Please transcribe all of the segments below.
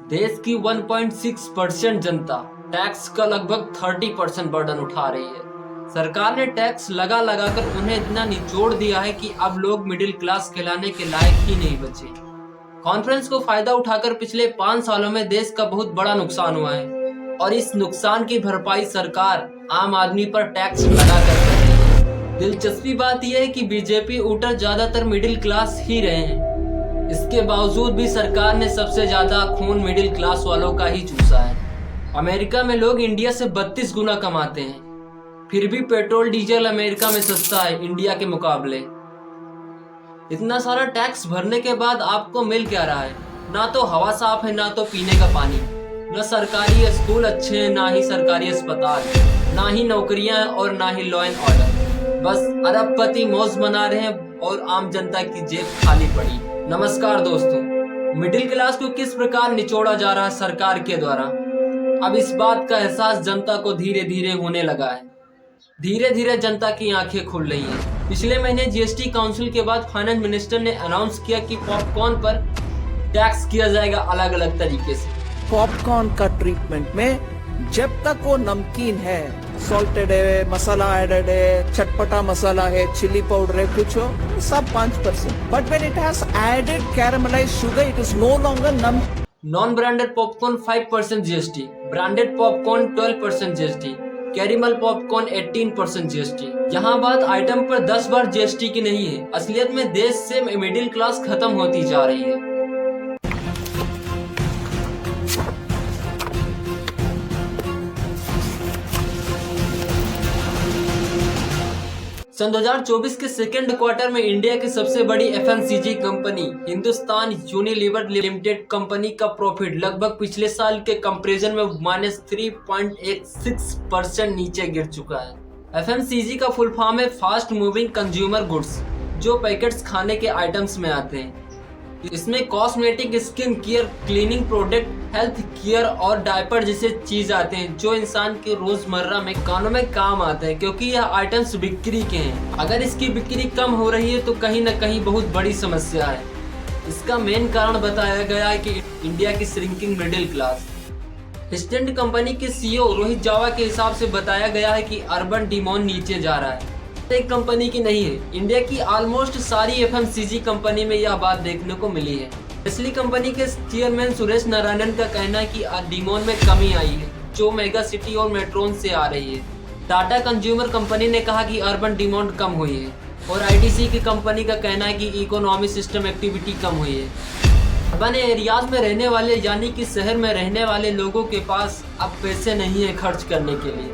देश की 1.6% जनता टैक्स का लगभग 30% बर्डन उठा रही है। सरकार ने टैक्स लगा लगा कर उन्हें इतना निचोड़ दिया है कि अब लोग मिडिल क्लास कहलाने के लायक ही नहीं बचे। कॉन्फ्रेंस को फायदा उठाकर पिछले 5 सालों में देश का बहुत बड़ा नुकसान हुआ है और इस नुकसान की भरपाई सरकार आम आदमी पर टैक्स लगा कर रही है। दिलचस्पी बात यह है कि बीजेपी वोटर ज्यादातर मिडिल क्लास ही रहे हैं। इसके बावजूद भी सरकार ने सबसे ज्यादा खून मिडिल क्लास वालों का ही चूसा है। अमेरिका में लोग इंडिया से 32 गुना कमाते हैं, फिर भी पेट्रोल डीजल अमेरिका में सस्ता है इंडिया के मुकाबले। इतना सारा टैक्स भरने के बाद आपको मिल क्या रहा है? ना तो हवा साफ है, ना तो पीने का पानी, न सरकारी स्कूल अच्छे हैं, ना ही सरकारी अस्पताल, ना ही नौकरियां हैं और ना ही लॉ एंड ऑर्डर। बस अरबपति मौज मना रहे हैं और आम जनता की जेब खाली पड़ी। नमस्कार दोस्तों, मिडिल क्लास को किस प्रकार निचोड़ा जा रहा है सरकार के द्वारा, अब इस बात का एहसास जनता को धीरे धीरे होने लगा है। धीरे धीरे जनता की आंखें खुल रही हैं। पिछले महीने जीएसटी काउंसिल के बाद फाइनेंस मिनिस्टर ने अनाउंस किया कि पॉपकॉर्न पर टैक्स किया जाएगा अलग अलग तरीके से। पॉपकॉर्न का ट्रीटमेंट में जब तक वो नमकीन है, सॉल्टेड है, मसाला एडेड है, चटपटा मसाला है, चिली पाउडर है, कुछ हो, सब 5%। But when it has added caramelised sugar, it is no longer non branded popcorn 5% GST, branded popcorn 12% GST, caramel popcorn 18% GST. यहाँ बात आइटम पर 10 बार जीएसटी की नहीं है। असलियत में देश से मिडिल क्लास खत्म होती जा रही है। सन 2024 के सेकेंड क्वार्टर में इंडिया की सबसे बड़ी FMCG company Hindustan Unilever limited company का प्रॉफिट लगभग पिछले साल के कंपैरिजन में -3.86% नीचे गिर चुका है। एफएमसीजी का फुल फॉर्म है फास्ट मूविंग कंज्यूमर गुड्स, जो पैकेट्स खाने के आइटम्स में आते हैं। इसमें cosmetic, skin care, cleaning product, health care और डायपर जैसे चीज आते हैं जो इंसान के रोजमर्रा में कानों में काम आते हैं, क्योंकि यह आइटम्स बिक्री के हैं। अगर इसकी बिक्री कम हो रही है तो कहीं न कहीं बहुत बड़ी समस्या है। इसका मेन कारण बताया गया है कि इंडिया की श्रिंकिंग मिडिल क्लास। हिस्टेंड कंपनी के सीईओ रोहित जावा के हिसाब से बताया गया है कि अर्बन डिमांड नीचे जा रहा है। एक कंपनी की नहीं है, इंडिया की ऑलमोस्ट सारी एफएमसीजी कंपनी में यह बात देखने को मिली है। इसलिए कंपनी के चेयरमैन सुरेश नारायणन का कहना है कि डिमांड में कमी आई है, जो मेगा सिटी और मेट्रोन से आ रही है। टाटा कंज्यूमर कंपनी ने कहा कि अर्बन डिमांड कम हुई है और आईटीसी की कंपनी का कहना है कि इकोनॉमी सिस्टम एक्टिविटी कम हुई है। अर्बन एरियाज में रहने वाले यानी कि शहर में रहने वाले लोगों के पास अब पैसे नहीं है खर्च करने के लिए।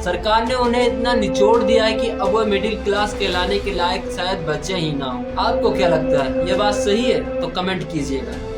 सरकार ने उन्हें इतना निचोड़ दिया है कि अब वो मिडिल क्लास कहलाने के लायक शायद बचे ही ना हो। आपको क्या लगता है, ये बात सही है? तो कमेंट कीजिएगा।